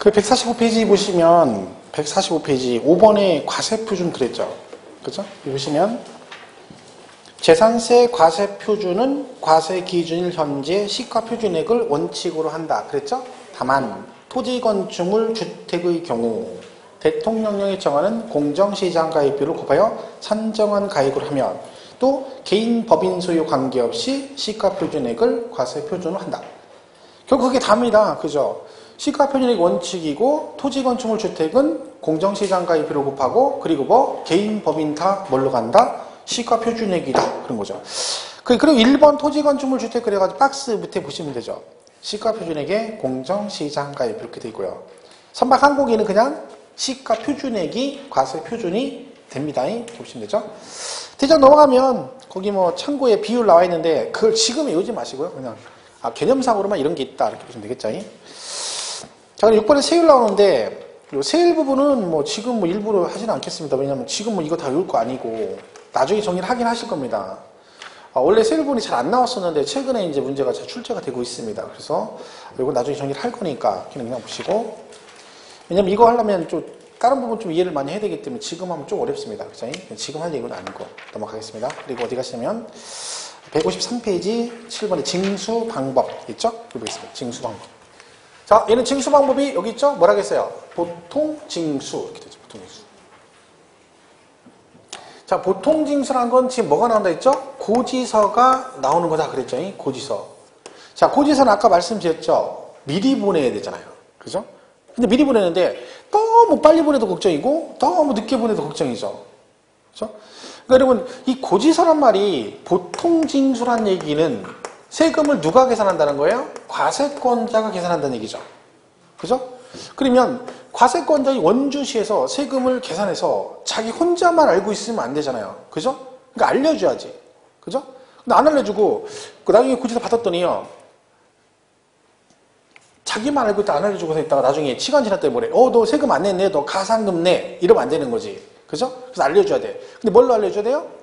그 145페이지 보시면 145페이지 5번에 과세표준 그랬죠. 그죠? 여기 보시면 재산세 과세표준은 과세기준일 현재 시가표준액을 원칙으로 한다. 그랬죠? 다만 토지 건축물 주택의 경우 대통령령이 정하는 공정시장가입비를 곱하여 산정한 가액을 하면 또 개인 법인 소유 관계없이 시가표준액을 과세표준으로 한다. 결국 그게 답니다. 그죠? 시가표준액 원칙이고 토지 건축물 주택은 공정시장가입비를 곱하고 그리고 뭐 개인 법인 다 뭘로 간다? 시가표준액이다. 그런 거죠. 그리고 1번 토지 건축물 주택 그래가지고 박스 밑에 보시면 되죠. 시가표준액에 공정시장가입비 이렇게 돼 있고요. 선박 항공기는 그냥 시가표준액이 과세표준이 됩니다. 이렇게 보시면 되죠. 대장 넘어가면 거기 뭐 참고에 비율 나와 있는데 그걸 지금 외우지 마시고요. 그냥 개념상으로만 이런 게 있다 이렇게 보시면 되겠죠. 자, 그럼 6번에 세율 나오는데 이 세율 부분은 뭐 지금 뭐 일부러 하지는 않겠습니다. 왜냐면 지금 뭐 이거 다 외울 거 아니고 나중에 정리를 하긴 하실 겁니다. 원래 세율 부분이 잘 안 나왔었는데 최근에 이제 문제가 잘 출제가 되고 있습니다. 그래서 이거 나중에 정리를 할 거니까 그냥 보시고, 왜냐면 이거 하려면 좀 다른 부분 좀 이해를 많이 해야 되기 때문에 지금 하면 좀 어렵습니다. 그죠? 지금 할 얘기는 아니고 넘어가겠습니다. 그리고 어디 가시냐면 153페이지 7번에 징수 방법 있죠? 여기 보겠습니다. 징수 방법. 자, 얘는 징수 방법이 여기 있죠? 뭐라고 했어요? 보통 징수 이렇게 되죠. 보통 징수. 자, 보통 징수란 건 지금 뭐가 나온다 했죠? 고지서가 나오는 거다 그랬죠? 고지서. 자, 고지서는 아까 말씀드렸죠? 미리 보내야 되잖아요. 그죠? 근데 미리 보내는데 너무 빨리 보내도 걱정이고 너무 늦게 보내도 걱정이죠. 그죠? 그러니까 여러분, 이 고지서란 말이 보통 징수란 얘기는 세금을 누가 계산한다는 거예요? 과세권자가 계산한다는 얘기죠. 그죠? 그러면 과세권자의 원주시에서 세금을 계산해서 자기 혼자만 알고 있으면 안 되잖아요. 그죠? 그러니까 알려줘야지. 그죠? 근데 안 알려주고 나중에 고지서 받았더니요, 자기만 알고 있다 안 알려주고서 있다가 나중에 시간 지날 때 뭐래? 너 세금 안 냈네, 너 가산금 내, 이러면 안 되는 거지. 그죠? 그래서 알려줘야 돼. 근데 뭘로 알려줘야 돼요?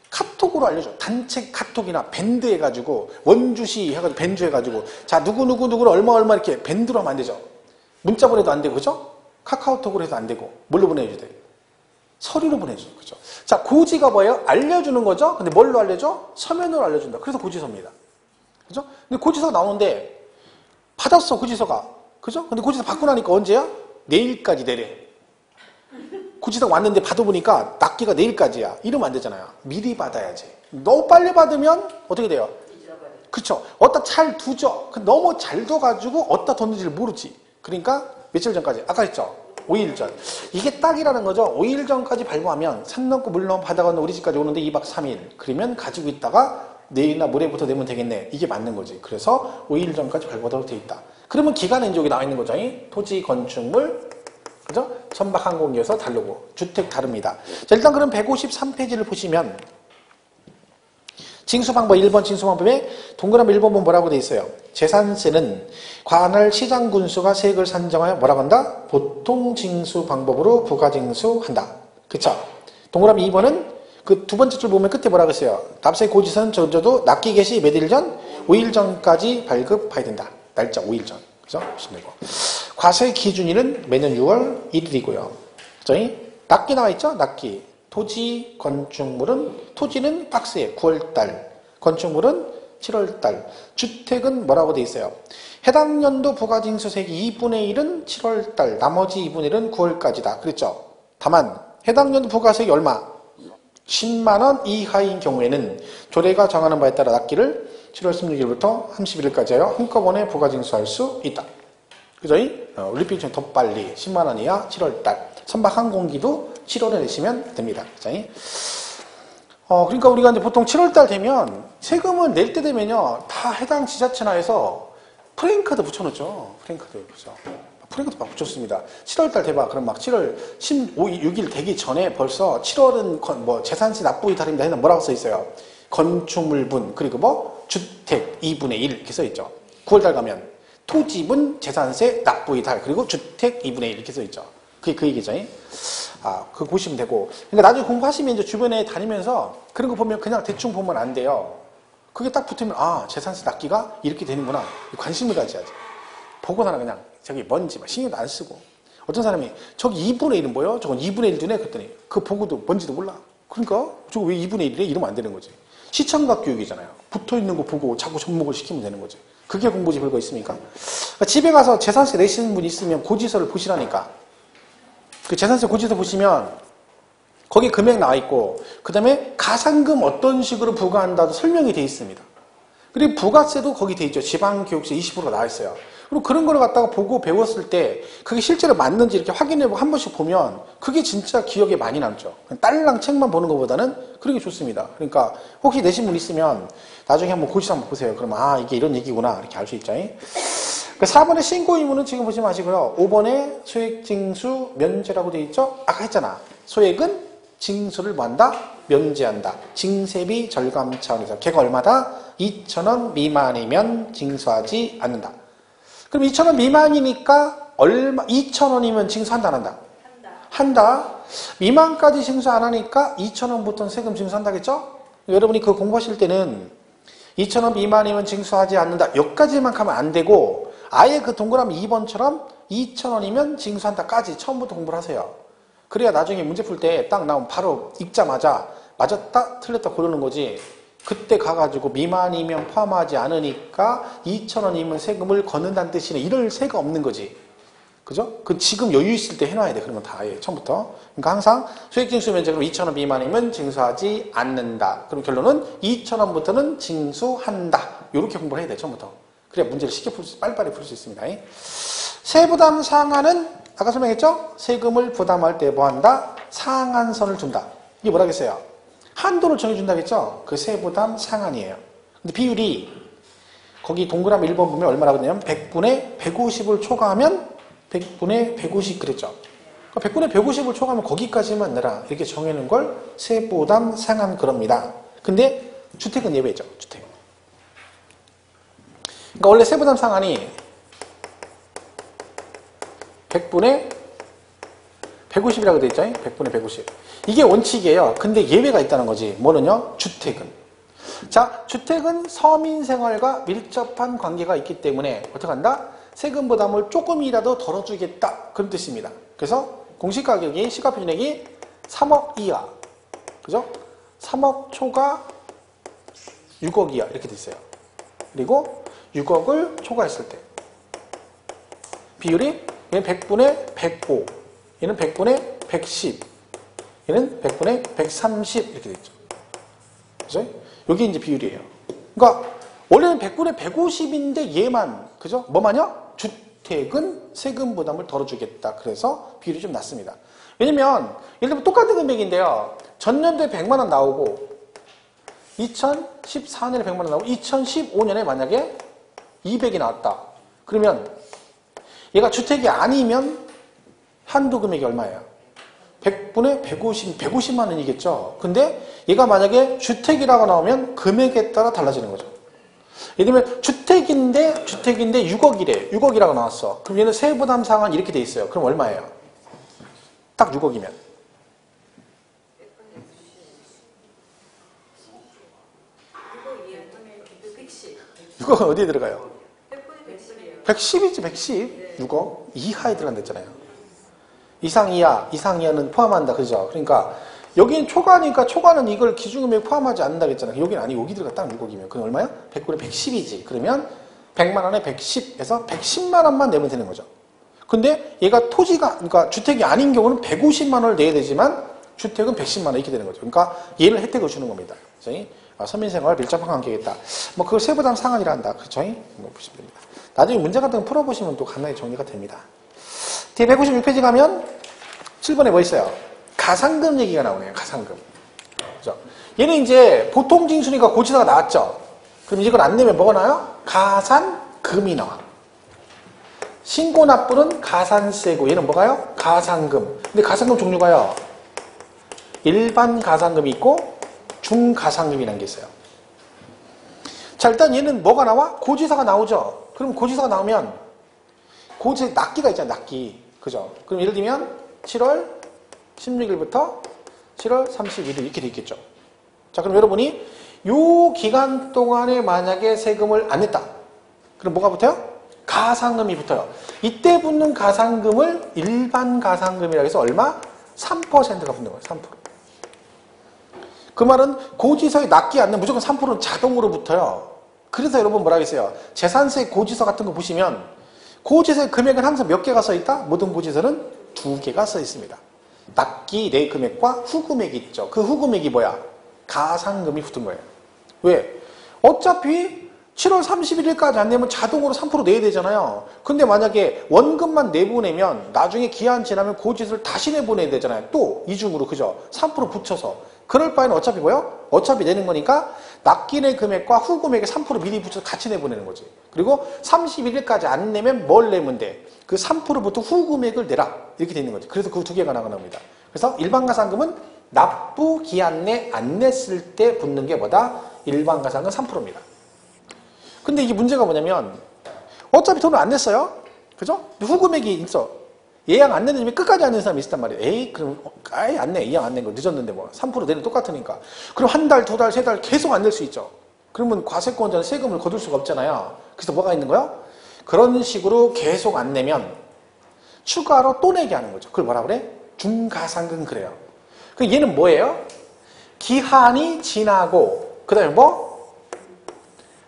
카톡으로 알려줘. 단체 카톡이나 밴드 해가지고 원주시 해가지고 밴드 해가지고 자 누구를 얼마 이렇게 밴드로 하면 안 되죠. 문자 보내도 안 되고, 그죠? 카카오톡으로 해도 안 되고, 뭘로 보내줘야 돼? 서류로 보내줘. 그죠? 자, 고지가 뭐예요? 알려주는 거죠? 근데 뭘로 알려줘? 서면으로 알려준다. 그래서 고지서입니다. 그죠? 근데 고지서가 나오는데, 받았어, 고지서가. 그죠? 근데 고지서 받고 나니까 언제야? 내일까지 내래. 고지서가 왔는데 받아보니까 납기가 내일까지야. 이러면 안 되잖아요. 미리 받아야지. 너무 빨리 받으면 어떻게 돼요? 그쵸? 어디다 잘 두죠? 너무 잘 둬가지고 어디다 뒀는지를 모르지. 그러니까 며칠 전까지, 아까 했죠? 5일 전. 이게 딱이라는 거죠. 5일 전까지 발부하면 산 넘고 물 넘고 바다 건너 우리 집까지 오는데 2박 3일. 그러면 가지고 있다가 내일이나 모레부터 내면 되겠네. 이게 맞는 거지. 그래서 5일 전까지 발부하도록 되어 있다. 그러면 기간은 이제 여기 나와 있는 거죠. 토지, 건축물, 그죠? 선박, 항공기에서 다르고 주택 다릅니다. 자, 일단 그럼 153페이지를 보시면 징수방법 1번 징수방법에 동그라미 1번은 뭐라고 돼 있어요? 재산세는 관할 시장군수가 세액을 산정하여 뭐라고 한다? 보통 징수방법으로 부가징수한다. 그쵸? 동그라미 2번은 그 두 번째 줄 보면 끝에 뭐라고 했어요? 납세 고지서는 적어도 납기 개시 몇 일 전? 5일 전까지 발급해야 된다. 날짜 5일 전. 그죠? 보시면 되고. 과세 기준일은 매년 6월 1일이고요. 그죠? 납기 나와 있죠? 납기. 토지, 건축물은, 토지는 박스에 9월달, 건축물은 7월달, 주택은 뭐라고 돼 있어요? 해당 연도 부가징수세액이 2분의 1은 7월달, 나머지 2분의 1은 9월까지다. 그랬죠? 다만 해당 연도 부가세액이 얼마? 10만원 이하인 경우에는 조례가 정하는 바에 따라 납기를 7월 16일부터 31일까지 하여 한꺼번에 부가징수할 수 있다. 그죠? 올림픽 좀 더 빨리 10만원 이하 7월달, 선박 항공기도 7월에 내시면 됩니다. 그죠? 그러니까 우리가 이제 보통 7월달 되면 세금을 낼 때 되면요, 다 해당 지자체나 해서 프레임카드 붙여놓죠. 프레임카드. 그죠? 프레임카드 막 붙였습니다. 7월달 대박. 그럼 막 7월 6일 되기 전에 벌써 7월은 뭐 재산세 납부 이탈입니다. 해서 뭐라고 써 있어요? 건축물분, 그리고 뭐 주택 2분의 1 이렇게 써 있죠. 9월달 가면 토지분 재산세 납부 이탈, 그리고 주택 2분의 1 이렇게 써 있죠. 그게 그 얘기죠. 그거 보시면 되고. 그러니까 나중에 공부하시면 이제 주변에 다니면서 그런 거 보면 그냥 대충 보면 안 돼요. 그게 딱 붙으면, 재산세 납기가 이렇게 되는구나. 관심을 가져야지. 보고 나는 그냥 저기 뭔지 막 신경도 안 쓰고. 어떤 사람이 저기 2분의 1은 뭐예요? 저건 2분의 1도네? 그랬더니 그거 보고도 뭔지도 몰라. 그러니까 저거 왜 2분의 1이래? 이러면 안 되는 거지. 시청각 교육이잖아요. 붙어있는 거 보고 자꾸 접목을 시키면 되는 거지. 그게 공부지 별거 있습니까? 그러니까 집에 가서 재산세 내시는 분 있으면 고지서를 보시라니까. 그 재산세 고지서 보시면 거기 금액 나와 있고 그 다음에 가산금 어떤 식으로 부과한다도 설명이 돼 있습니다. 그리고 부가세도 거기 돼 있죠. 지방교육세 20%가 나와 있어요. 그리고 그런 걸 갖다가 보고 배웠을 때 그게 실제로 맞는지 이렇게 확인해보고 한 번씩 보면 그게 진짜 기억에 많이 남죠. 딸랑 책만 보는 것보다는 그런 게 좋습니다. 그러니까 혹시 내신 분 있으면 나중에 한번 고지서 한번 보세요. 그러면 아 이게 이런 얘기구나 이렇게 알 수 있죠. 4번의 신고 의무는 지금 보지 마시고요. 5번에 소액징수 면제라고 돼 있죠. 아까 했잖아. 소액은 징수를 뭐 한다? 면제한다. 징세비 절감 차원에서 걔가 얼마다? 2,000원 미만이면 징수하지 않는다. 그럼 2,000원 미만이니까 얼마 2,000원이면 징수한다 안 한다? 한다. 미만까지 징수 안 하니까 2,000원부터는 세금 징수한다겠죠? 여러분이 그거 공부하실 때는 2,000원 미만이면 징수하지 않는다. 여기까지만 가면 안 되고 아예 그 동그라미 2번처럼 2,000원이면 징수한다까지 처음부터 공부를 하세요. 그래야 나중에 문제 풀 때 딱 나오면 바로 읽자마자 맞았다 틀렸다 고르는 거지. 그때 가가지고 미만이면 포함하지 않으니까 2,000원이면 세금을 걷는다는 뜻이네. 이럴 새가 없는 거지. 그죠? 그 지금 여유 있을 때 해놔야 돼. 그러면 다 아예 처음부터. 그러니까 항상 소액징수 면제로 2,000원 미만이면 징수하지 않는다. 그럼 결론은 2,000원부터는 징수한다. 이렇게 공부를 해야 돼. 처음부터. 그래야 문제를 쉽게 빨리빨리 풀 수 있습니다. 세부담 상한은 아까 설명했죠? 세금을 부담할 때 뭐 한다? 상한선을 준다. 이게 뭐라겠어요? 한도를 정해준다겠죠? 그 세부담 상한이에요. 근데 비율이 거기 동그라미 1번 보면 얼마라고 되냐면 100분의 150을 초과하면 100분의 150 그랬죠? 100분의 150을 초과하면 거기까지만 내라. 이렇게 정해놓은 걸 세부담 상한 그럽니다. 근데 주택은 예외죠. 주택. 그러니까 원래 세부담 상한이 100분의 150이라고 되어 있죠? 100분의 150. 이게 원칙이에요. 근데 예외가 있다는 거지. 뭐는요? 주택은. 자, 주택은 서민생활과 밀접한 관계가 있기 때문에 어떻게 한다? 세금 부담을 조금이라도 덜어주겠다. 그런 뜻입니다. 그래서 공시가격이 시가표준액이 3억 이하. 그죠? 3억 초과 6억 이하. 이렇게 돼 있어요. 그리고 6억을 초과했을 때. 비율이 얘는 100분의 105, 얘는 100분의 110, 얘는 100분의 130 이렇게 되죠. 그죠? 여기 이제 비율이에요. 그러니까 원래는 100분의 150인데 얘만 그죠? 뭐만요? 주택은 세금 부담을 덜어주겠다. 그래서 비율이 좀 낮습니다. 왜냐면 예를 들면 똑같은 금액인데요. 전년도에 100만 원 나오고 2014년에 100만 원 나오고 2015년에 만약에 200이 나왔다. 그러면 얘가 주택이 아니면 한도 금액이 얼마예요? 100분의 150만 원이겠죠. 근데 얘가 만약에 주택이라고 나오면 금액에 따라 달라지는 거죠. 예를 들면 주택인데 6억이래. 6억이라고 나왔어. 그럼 얘는 세부담 상한 이렇게 돼 있어요. 그럼 얼마예요? 딱 6억이면. 6억은 어디에 들어가요? 110이지 110. 6억 이하에 들어간다 했잖아요. 이상 이하는 포함한다. 그죠? 그러니까 여기는 초과니까 초과는 이걸 기준금액 포함하지 않는다 그랬잖아요. 여기는 아니 여기 들어가 딱 6억이면 그건 얼마야? 100분의 110이지. 그러면 100만 원에 110에서 110만 원만 내면 되는 거죠. 근데 얘가 토지가 그러니까 주택이 아닌 경우는 150만 원을 내야 되지만 주택은 110만 원 이렇게 되는 거죠. 그러니까 얘를 혜택을 주는 겁니다. 그죠? 서민생활 밀접한 관계겠다. 뭐 그걸 세부담 상한이라 한다. 그죠? 뭐 보시면 됩니다. 나중에 문제 같은 거 풀어보시면 또 간단히 정리가 됩니다. 뒤에 156페이지 가면 7번에 뭐 있어요? 가산금 얘기가 나오네요. 가산금. 그죠? 얘는 이제 보통 징수니까 고지서가 나왔죠. 그럼 이걸 안 내면 뭐가 나와요? 가산금이 나와. 신고 납부는 가산세고 얘는 뭐가요? 가산금. 근데 가산금 종류가요. 일반 가산금이 있고 중가산금이라는 게 있어요. 자, 일단 얘는 뭐가 나와? 고지서가 나오죠. 그럼 고지서가 나오면 고지서 납기가 있잖아요. 납기. 그죠? 그럼 예를 들면 7월 16일부터 7월 31일 이렇게 돼 있겠죠. 자, 그럼 여러분이 요 기간 동안에 만약에 세금을 안 냈다. 그럼 뭐가 붙어요? 가상금이 붙어요. 이때 붙는 가상금을 일반 가상금이라고 해서 얼마? 3%가 붙는 거예요. 3%. 그 말은 고지서에 납기 않는 무조건 3%는 자동으로 붙어요. 그래서 여러분 뭐라 하겠어요? 재산세 고지서 같은 거 보시면 고지서의 금액은 항상 몇 개가 써 있다? 모든 고지서는 2개가 써 있습니다. 납기 내 금액과 후금액이 있죠. 그 후금액이 뭐야? 가상금이 붙은 거예요. 왜? 어차피 7월 31일까지 안 내면 자동으로 3% 내야 되잖아요. 근데 만약에 원금만 내보내면 나중에 기한 지나면 고지서를 다시 내보내야 되잖아요. 또 이중으로 그죠? 3% 붙여서. 그럴 바에는 어차피 뭐요? 어차피 내는 거니까 납기 내 금액과 후금액에 3% 미리 붙여서 같이 내보내는 거지. 그리고 31일까지 안 내면 뭘 내면 돼? 그 3%부터 후금액을 내라. 이렇게 돼 있는 거지. 그래서 그 두 개가 나옵니다. 그래서 일반 가상금은 납부 기한 내 안 냈을 때 붙는 게 뭐다? 일반 가상금 3%입니다. 근데 이게 문제가 뭐냐면 어차피 돈을 안 냈어요. 그죠? 후금액이 있어. 예약 안 내는 집에 끝까지 안 내는 사람이 있단 말이에요. 에이 그럼 아예 안 내. 예약 안 낸 거 늦었는데 뭐 3% 내는 똑같으니까. 그럼 한 달, 두 달, 세 달 계속 안 낼 수 있죠. 그러면 과세권자는 세금을 거둘 수가 없잖아요. 그래서 뭐가 있는 거예요? 그런 식으로 계속 안 내면 추가로 또 내게 하는 거죠. 그걸 뭐라 그래? 중가상금 그래요. 그 얘는 뭐예요? 기한이 지나고 그 다음에 뭐?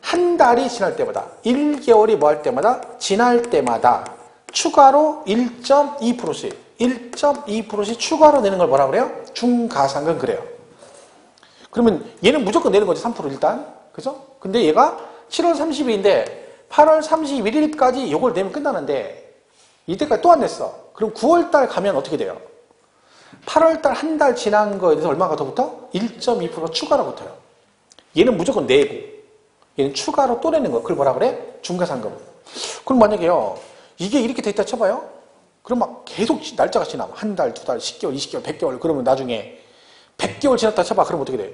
한 달이 지날 때마다 1개월이 뭐 할 때마다 지날 때마다 추가로 1.2%씩 1.2%씩 추가로 내는 걸 뭐라 그래요? 중가상금 그래요. 그러면 얘는 무조건 내는 거지 3% 일단. 그죠? 근데 얘가 7월 30일인데 8월 31일까지 요걸 내면 끝나는데 이때까지 또 안 냈어. 그럼 9월달 가면 어떻게 돼요? 8월달 한 달 지난 거에 대해서 얼마가 더 붙어? 1.2% 추가로 붙어요. 얘는 무조건 내고 얘는 추가로 또 내는 거. 그걸 뭐라 그래? 중가상금. 그럼 만약에요. 이게 이렇게 돼 있다 쳐봐요. 그럼 막 계속 날짜가 지나. 한 달, 두 달, 10개월, 20개월, 100개월. 그러면 나중에 100개월 지났다 쳐봐. 그럼 어떻게 돼?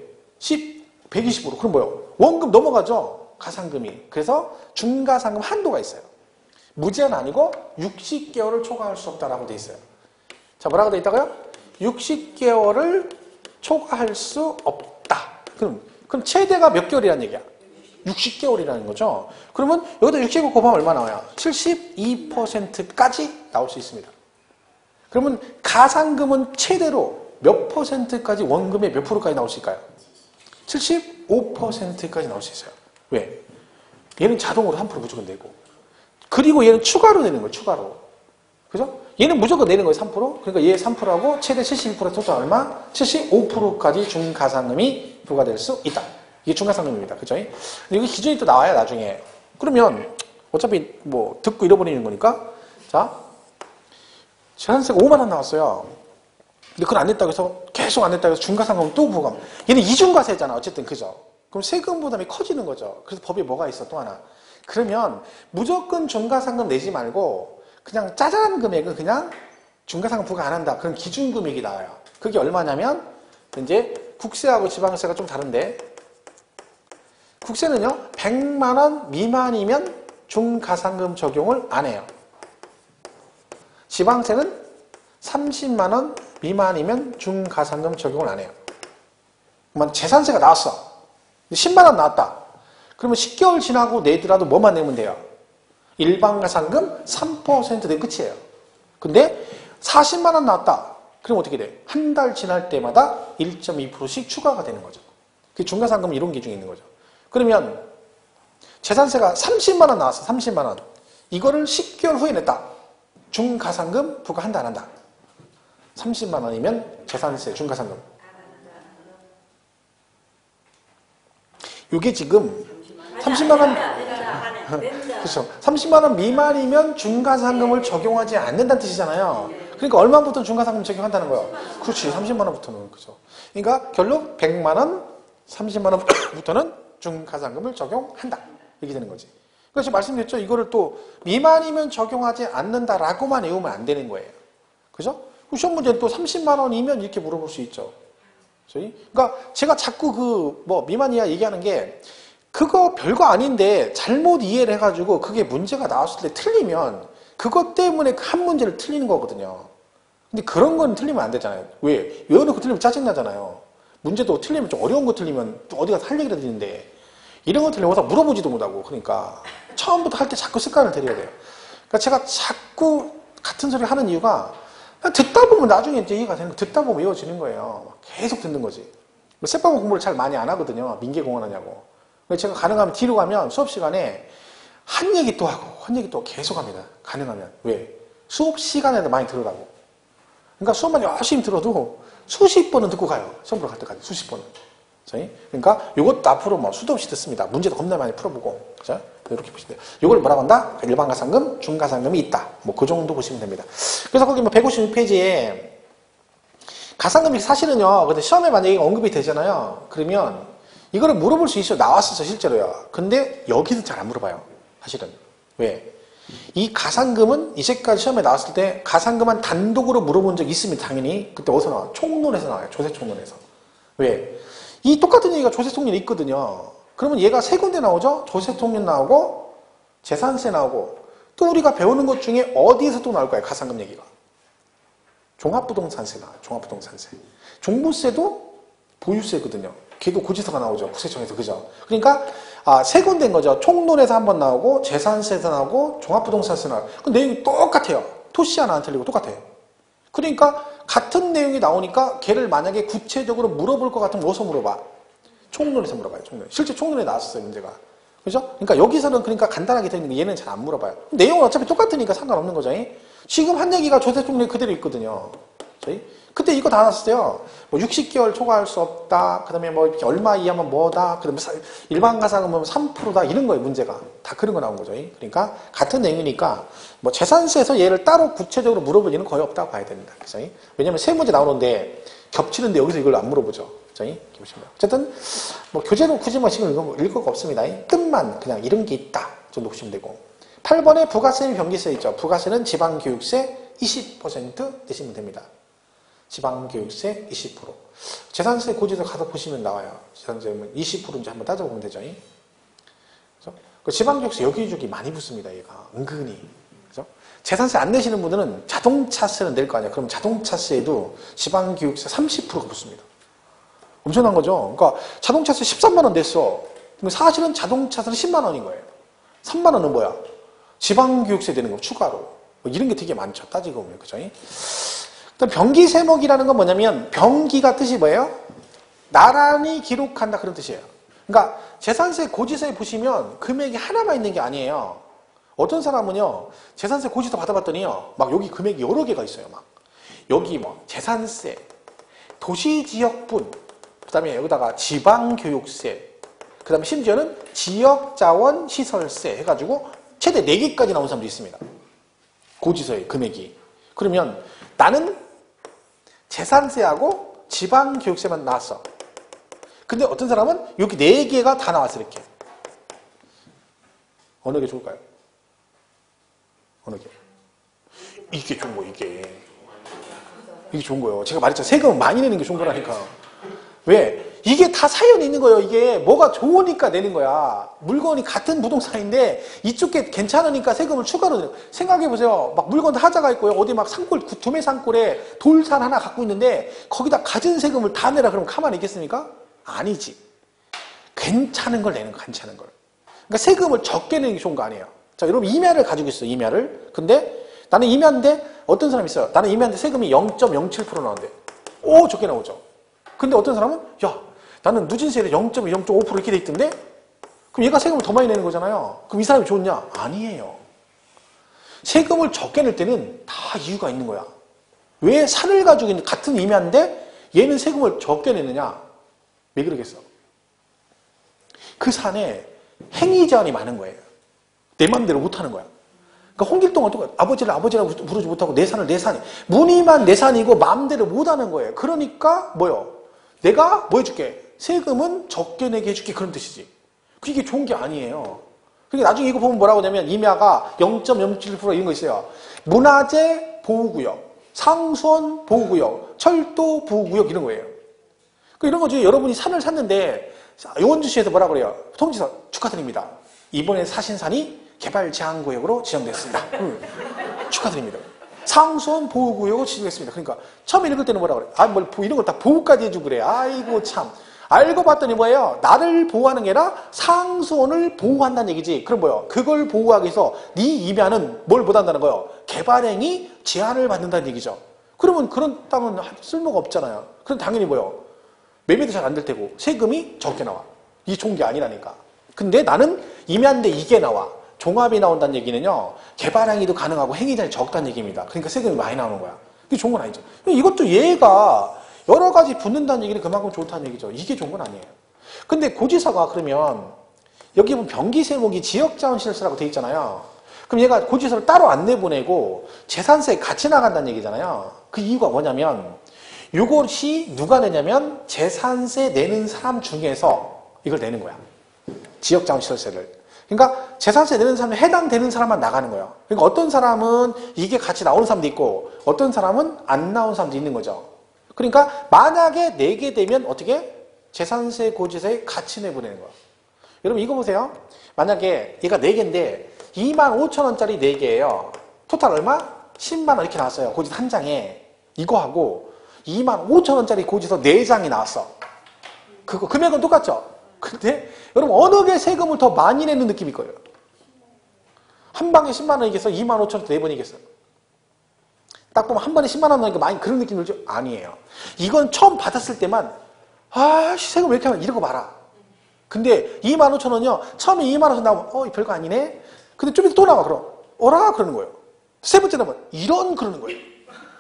120으로. 그럼 뭐요? 원금 넘어가죠. 가상금이. 그래서 중가상금 한도가 있어요. 무제한 아니고 60개월을 초과할 수 없다라고 돼 있어요. 자, 뭐라고 돼 있다고요? 60개월을 초과할 수 없다. 그럼 최대가 몇 개월이라는 얘기야? 60개월이라는 거죠. 그러면 여기다 60개월 곱하면 얼마 나와요? 72%까지 나올 수 있습니다. 그러면 가상금은 최대로 몇 %까지 원금의 몇 %까지 나올 수 있을까요? 75%까지 나올 수 있어요. 왜? 얘는 자동으로 3% 무조건 내고 그리고 얘는 추가로 내는 거예요. 추가로. 그죠? 얘는 무조건 내는 거예요. 3%. 그러니까 얘 3%하고 최대 72% 토탈 얼마? 75%까지 중가상금이 부과될 수 있다. 이게 중가상금입니다. 그죠? 여기 기준이 또 나와요. 나중에. 그러면 어차피 뭐 듣고 잃어버리는 거니까 자 재산세가 5만 원 나왔어요. 근데 그걸 안 냈다고 해서 계속 안 냈다고 해서 중가상금 또 부과하면 얘는 이중과세잖아. 어쨌든 그죠? 그럼 세금 부담이 커지는 거죠. 그래서 법에 뭐가 있어? 또 하나. 그러면 무조건 중가상금 내지 말고 그냥 짜잘한 금액은 그냥 중가상금 부과 안 한다. 그런 기준금액이 나와요. 그게 얼마냐면 이제 국세하고 지방세가 좀 다른데 국세는요 100만 원 미만이면 중가상금 적용을 안 해요. 지방세는 30만 원 미만이면 중가상금 적용을 안 해요. 재산세가 나왔어. 10만 원 나왔다. 그러면 10개월 지나고 내더라도 뭐만 내면 돼요? 일반 가상금 3% 내면 끝이에요. 근데 40만 원 나왔다. 그럼 어떻게 돼? 한 달 지날 때마다 1.2%씩 추가가 되는 거죠. 그게 중가상금 이런 기준이 있는 거죠. 그러면 재산세가 30만 원 나왔어. 30만 원. 이거를 10개월 후에 냈다. 중가상금 부과한다 안 한다? 30만 원이면 재산세 중가상금. 이게 지금 30만 원 그렇죠. 30만 원 미만이면 중가상금을 적용하지 않는다는 뜻이잖아요. 그러니까 얼마부터 중가상금 적용한다는 거예요? 그렇지. 30만 원부터는. 그죠. 그러니까 결국 100만 원, 30만 원부터는 중가상금을 적용한다. 이렇게 되는 거지. 그래서 말씀드렸죠. 이거를 또 미만이면 적용하지 않는다라고만 외우면 안 되는 거예요. 그죠? 시험 문제는 또 30만 원이면 이렇게 물어볼 수 있죠. 그러니까 제가 자꾸 미만 이하 얘기하는 게 그거 별거 아닌데 잘못 이해를 해가지고 그게 문제가 나왔을 때 틀리면 그것 때문에 한 문제를 틀리는 거거든요. 근데 그런 건 틀리면 안 되잖아요. 왜? 외워놓고 틀리면 짜증나잖아요. 문제도 틀리면 좀 어려운 거 틀리면 또 어디 가서 할 얘기라도 있는데 이런 거 들려서 물어보지도 못하고. 그러니까 처음부터 할 때 자꾸 습관을 들여야 돼요. 그러니까 제가 자꾸 같은 소리 하는 이유가 듣다 보면 나중에 이제 이해가 되는 거, 듣다 보면 외워지는 거예요. 계속 듣는 거지. 셋바구 공부를 잘 많이 안 하거든요. 민계공원 하냐고. 제가 가능하면 뒤로 가면 수업 시간에 한 얘기 또 하고 한 얘기 또 계속 합니다. 가능하면. 왜? 수업 시간에도 많이 들으라고. 그러니까 수업만 열심히 들어도 수십 번은 듣고 가요. 시험 보러 갈 때까지 수십 번은. 그러니까 이것도 앞으로 뭐 수도 없이 듣습니다. 문제도 겁나 많이 풀어보고. 그죠? 이렇게 보시면 돼요. 이걸 뭐라고 한다? 일반 가산금, 중가산금이 있다. 뭐 그 정도 보시면 됩니다. 그래서 거기 뭐 156페이지에 가산금이 사실은요. 근데 시험에 만약에 언급이 되잖아요. 그러면 이거를 물어볼 수 있어요. 나왔었어 실제로요. 근데 여기는 잘 안 물어봐요. 사실은. 왜? 이 가산금은 이제까지 시험에 나왔을 때 가산금만 단독으로 물어본 적이 있습니다. 당연히. 그때 어디서 나와요? 총론에서 나와요. 조세총론에서. 왜? 이 똑같은 얘기가 조세통련에 있거든요. 그러면 얘가 세 군데 나오죠? 조세통련 나오고 재산세 나오고 또 우리가 배우는 것 중에 어디에서 또 나올 거예요? 가산금 얘기가. 종합부동산세 나와요. 종합부동산세. 종부세도 보유세거든요. 걔도 고지서가 나오죠. 국세청에서. 그죠? 그러니까 세 군데인 거죠. 총론에서 한 번 나오고 재산세에서 나오고 종합부동산세 나와요. 그 내용이 똑같아요. 토시 하나 안 틀리고 똑같아요. 그러니까 같은 내용이 나오니까 걔를 만약에 구체적으로 물어볼 것 같으면 어디서 물어봐? 총론에서 물어봐요. 총론. 실제 총론에 나왔었어요. 문제가. 그죠? 그러니까 여기서는 그러니까 간단하게 되어 있는 게 얘는 잘 안 물어봐요. 내용은 어차피 똑같으니까 상관없는 거죠. 지금 한 얘기가 조세총론에 그대로 있거든요. 그때 이거 다 나왔어요. 뭐 60개월 초과할 수 없다. 그 다음에 뭐 얼마 이하면 뭐다. 그 다음에 일반 가산금은 3%다. 이런 거예요. 문제가. 다 그런 거 나온 거죠. 그러니까 같은 내용이니까 뭐 재산세에서 얘를 따로 구체적으로 물어볼 일은 거의 없다고 봐야 됩니다. 그죠? 왜냐면 세 문제 나오는데 겹치는데 여기서 이걸 안 물어보죠. 그죠? 어쨌든 뭐 교재도 굳이 뭐 지금 읽을 거 없습니다. 뜻만 그냥 이런 게 있다 정도 보시면 되고. 8번에 부가세 및 병기세 있죠. 부가세는 지방교육세 20% 내시면 됩니다. 지방교육세 20%. 재산세 고지서 가서 보시면 나와요. 재산세는 20%인지 한번 따져보면 되죠. 그래서 그 지방교육세 여기저기 많이 붙습니다. 얘가 은근히. 그죠? 재산세 안 내시는 분들은 자동차세는 낼 거 아니야. 그럼 자동차세에도 지방교육세 30%가 붙습니다. 엄청난 거죠. 그러니까 자동차세 13만 원 냈어. 사실은 자동차세는 10만 원인 거예요. 3만 원은 뭐야? 지방교육세 되는 거 추가로. 뭐 이런 게 되게 많죠. 따지고 보면. 그죠? 병기세목이라는 건 뭐냐면 병기가 뜻이 뭐예요? 나란히 기록한다 그런 뜻이에요. 그러니까 재산세 고지서에 보시면 금액이 하나만 있는 게 아니에요. 어떤 사람은요 재산세 고지서 받아봤더니요 막 여기 금액이 여러 개가 있어요. 막 여기 뭐 재산세, 도시지역분, 그 다음에 여기다가 지방교육세, 그 다음에 심지어는 지역자원시설세 해가지고 최대 4개까지 나온 사람도 있습니다. 고지서에 금액이. 그러면 나는 재산세하고 지방교육세만 나왔어. 근데 어떤 사람은 여기 4개가 다 나왔어. 이렇게. 어느 게 좋을까요? 어느 게? 이게 좋은 거예요. 이게 좋은 거예요. 제가 말했죠. 세금 많이 내는 게 좋은 거라니까. 왜? 이게 다 사연이 있는 거예요. 이게 뭐가 좋으니까 내는 거야. 물건이 같은 부동산인데 이쪽 게 괜찮으니까 세금을 추가로 내요. 생각해보세요. 막 물건 하자가 있고요. 어디 막 산골, 도매 산골에 돌산 하나 갖고 있는데 거기다 가진 세금을 다 내라 그러면 가만히 있겠습니까? 아니지. 괜찮은 걸 내는 거, 괜찮은 걸. 그러니까 세금을 적게 내는 게 좋은 거 아니에요. 자, 여러분 임야를 가지고 있어요. 임야를. 근데 나는 임야인데 어떤 사람이 있어요. 나는 임야인데 세금이 0.07% 나온대. 오, 적게 나오죠. 근데 어떤 사람은 야, 나는 누진세에 0.2, 0.5% 이렇게 돼 있던데? 그럼 얘가 세금을 더 많이 내는 거잖아요. 그럼 이 사람이 좋냐? 아니에요. 세금을 적게 낼 때는 다 이유가 있는 거야. 왜 산을 가지고 있는 같은 임야인데 얘는 세금을 적게 내느냐? 왜 그러겠어? 그 산에 행위 제한이 많은 거예요. 내 맘대로 못하는 거야. 그러니까 홍길동은 또 아버지를 아버지라고 부르지 못하고 내 산을 내 산이. 무늬만 내 산이고 맘대로 못하는 거예요. 그러니까 뭐요? 내가 뭐 해줄게? 세금은 적게 내게 해줄게. 그런 뜻이지. 그게 좋은 게 아니에요. 그러니까 나중에 이거 보면 뭐라고 하냐면 임야가 0.07% 이런 거 있어요. 문화재 보호구역, 상수원 보호구역, 철도 보호구역 이런 거예요. 이런 거지. 여러분이 산을 샀는데 요원주시에서 뭐라 그래요? 통지서 축하드립니다. 이번에 사신 산이 개발 제한구역으로 지정됐습니다. 축하드립니다. 상수원 보호구역으로 지정됐습니다. 그러니까 처음에 읽을 때는 뭐라 그래? 아, 뭘 이런 걸 다 보호까지 해주고 그래. 아이고 참. 알고 봤더니 뭐예요? 나를 보호하는 게 아니라 상수원을 보호한다는 얘기지. 그럼 뭐예요? 그걸 보호하기 위해서 네 임야는 뭘 못한다는 거예요? 개발행위 제한을 받는다는 얘기죠. 그러면 그런 땅은 쓸모가 없잖아요. 그럼 당연히 뭐예요? 매매도 잘 안 될 테고 세금이 적게 나와. 이게 좋은 게 아니라니까. 근데 나는 임야인데 이게 나와. 종합이 나온다는 얘기는요. 개발행위도 가능하고 행위자이 적다는 얘기입니다. 그러니까 세금이 많이 나오는 거야. 이게 좋은 건 아니죠. 이것도 얘가 여러 가지 붙는다는 얘기는 그만큼 좋다는 얘기죠. 이게 좋은 건 아니에요. 근데 고지서가 그러면 여기 보면 병기세목이 지역자원시설세라고 돼 있잖아요. 그럼 얘가 고지서를 따로 안 내보내고 재산세에 같이 나간다는 얘기잖아요. 그 이유가 뭐냐면 이것이 누가 내냐면 재산세 내는 사람 중에서 이걸 내는 거야. 지역자원시설세를. 그러니까 재산세 내는 사람에 해당되는 사람만 나가는 거예요. 그러니까 어떤 사람은 이게 같이 나오는 사람도 있고 어떤 사람은 안 나오는 사람도 있는 거죠. 그러니까 만약에 내게 되면 어떻게? 재산세 고지서에 같이 내보내는 거야. 여러분 이거 보세요. 만약에 얘가 4개인데 25,000원짜리 4개예요. 토탈 얼마? 10만 원 이렇게 나왔어요. 고지서 한 장에. 이거하고 25,000원짜리 고지서 4장이 나왔어. 그거 금액은 똑같죠? 근데 여러분 어느 게 세금을 더 많이 내는 느낌일 거예요. 한 방에 10만 원이겠어? 25,000원 4번이겠어? 딱 보면 한 번에 10만 원 넣으니까 많이 그런 느낌 들죠? 아니에요. 이건 처음 받았을 때만 세금 왜 이렇게 하면 이러고 말아. 근데 25,000원이요. 처음에 2만 원 나오면 별거 아니네. 근데 좀 이따 또 나와 그럼. 어라 그러는 거예요. 세 번째 나면 이런 그러는 거예요.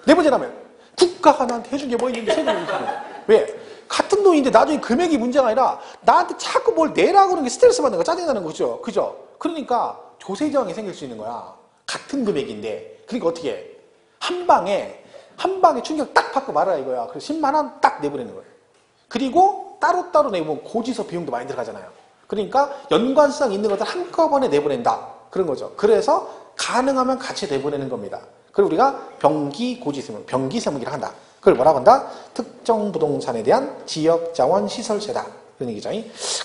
네 번째 나면 국가가 나한테 해준 게 뭐 있는데 세금을 이렇게 하는 거예요. 왜? 같은 돈인데 나중에 금액이 문제가 아니라 나한테 자꾸 뭘 내라고 그러는 게 스트레스 받는 거 짜증나는 거죠. 그죠? 그러니까 조세저항이 생길 수 있는 거야. 같은 금액인데. 그러니까 어떻게 해? 한 방에 충격 딱 받고 말아야 이거야. 그래서 10만 원 딱 내보내는 거예요. 그리고 따로따로 내보면 고지서 비용도 많이 들어가잖아요. 그러니까 연관성 있는 것들 한꺼번에 내보낸다. 그런 거죠. 그래서 가능하면 같이 내보내는 겁니다. 그리고 우리가 병기고지세목, 병기세목이라 한다. 그걸 뭐라고 한다? 특정 부동산에 대한 지역자원 시설세다. 그런 얘기죠.